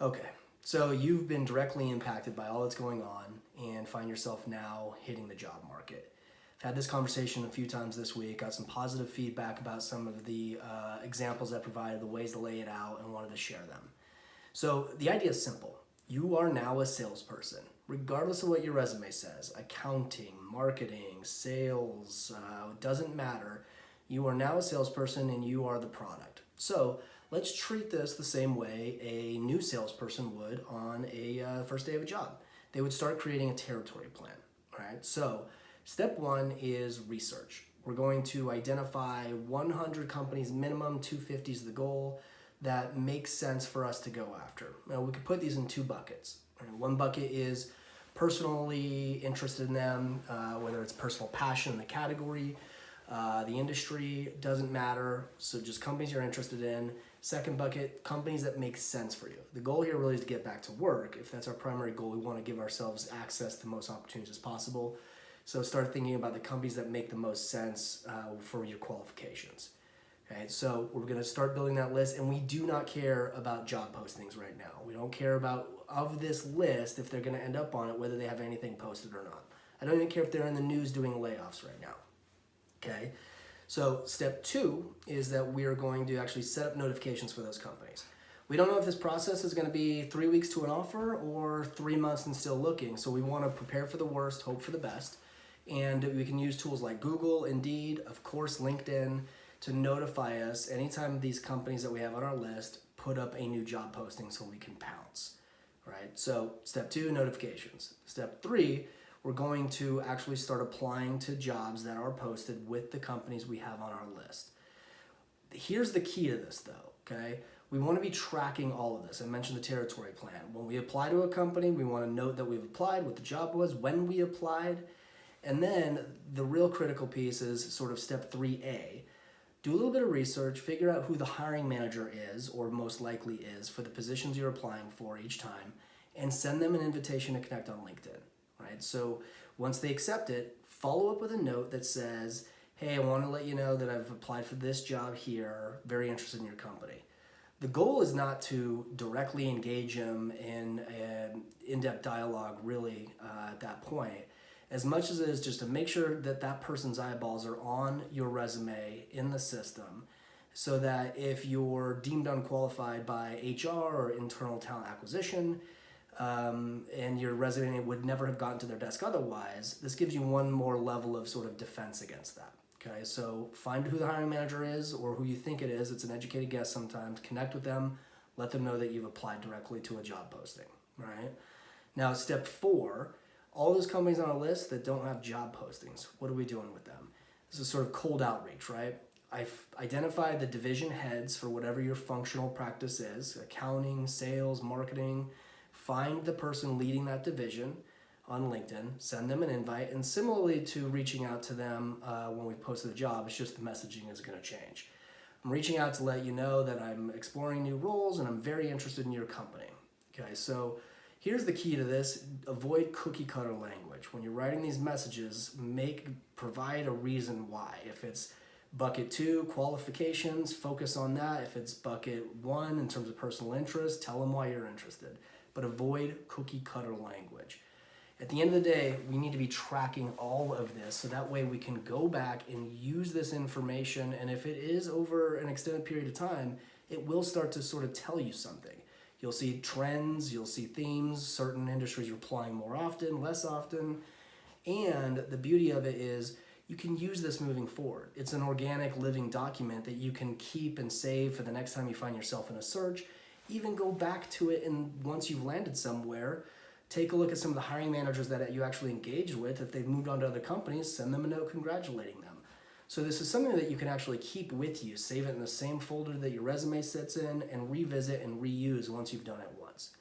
Okay, so you've been directly impacted by all that's going on and find yourself now hitting the job market. I've had this conversation a few times this week, got some positive feedback about some of the examples I provided, the ways to lay it out, and wanted to share them. So the idea is simple. You are now a salesperson, regardless of what your resume says. Accounting, marketing, sales, doesn't matter. You are now a salesperson and you are the product. So let's treat this the same way a new salesperson would on a first day of a job. They would start creating a territory plan. All right. So step one is research. We're going to identify 100 companies minimum, 250 is the goal, that makes sense for us to go after. Now, we could put these in two buckets. One bucket is personally interested in them, whether it's personal passion in the category, the industry, doesn't matter. So just companies you're interested in. Second bucket, companies that make sense for you. The goal here really is to get back to work. If that's our primary goal, we want to give ourselves access to the most opportunities as possible. So start thinking about the companies that make the most sense for your qualifications. Okay, so we're going to start building that list, and we do not care about job postings right now. We don't care about, of this list, if they're going to end up on it, whether they have anything posted or not. I don't even care if they're in the news doing layoffs right now. Okay, so step two is that we are going to actually set up notifications for those companies. We don't know if this process is going to be 3 weeks to an offer or 3 months and still looking, so we want to prepare for the worst, hope for the best, and we can use tools like Google, Indeed, of course LinkedIn, to notify us anytime these companies that we have on our list put up a new job posting so we can pounce, right? So step two, notifications. Step three, we're going to actually start applying to jobs that are posted with the companies we have on our list. Here's the key to this though, okay? We want to be tracking all of this. I mentioned the territory plan. When we apply to a company, we want to note that we've applied, what the job was, when we applied, and then the real critical piece is sort of step 3A. Do a little bit of research, figure out who the hiring manager is, or most likely is, for the positions you're applying for each time, and send them an invitation to connect on LinkedIn, right? So once they accept it, follow up with a note that says, hey, I want to let you know that I've applied for this job here, very interested in your company. The goal is not to directly engage them in an in-depth dialogue really at that point, as much as it is just to make sure that that person's eyeballs are on your resume in the system, so that if you're deemed unqualified by HR or internal talent acquisition, and your resume would never have gotten to their desk otherwise, this gives you one more level of sort of defense against that. Okay, so find who the hiring manager is or who you think it is. It's an educated guess sometimes. Connect with them. Let them know that you've applied directly to a job posting, right? Now, step four, all those companies on our list that don't have job postings, what are we doing with them? This is sort of cold outreach, right? I've identified the division heads for whatever your functional practice is, accounting, sales, marketing. Find the person leading that division on LinkedIn, send them an invite, and similarly to reaching out to them when we posted a job, it's just the messaging is going to change. I'm reaching out to let you know that I'm exploring new roles and I'm very interested in your company. Okay, so here's the key to this. Avoid cookie cutter language. When you're writing these messages, provide a reason why. If it's bucket two, qualifications, focus on that. If it's bucket one, in terms of personal interest, tell them why you're interested. But avoid cookie cutter language. At the end of the day, we need to be tracking all of this so that way we can go back and use this information, and if it is over an extended period of time, it will start to sort of tell you something. You'll see trends, you'll see themes, certain industries are applying more often, less often, and the beauty of it is you can use this moving forward. It's an organic living document that you can keep and save for the next time you find yourself in a search. Even go back to it, and once you've landed somewhere, take a look at some of the hiring managers that you actually engaged with. If they've moved on to other companies, send them a note congratulating them. So this is something that you can actually keep with you, save it in the same folder that your resume sits in, and revisit and reuse once you've done it once.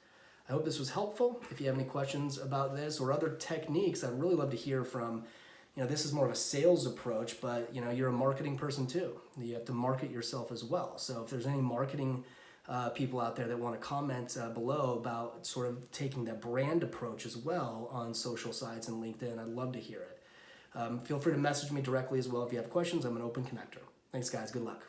I hope this was helpful. If you have any questions about this or other techniques, I'd really love to hear from, this is more of a sales approach, but you're a marketing person too. You have to market yourself as well. So if there's any marketing people out there that want to comment below about sort of taking that brand approach as well on social sites and LinkedIn, I'd love to hear it. Feel free to message me directly as well if you have questions. I'm an open connector. Thanks, guys. Good luck.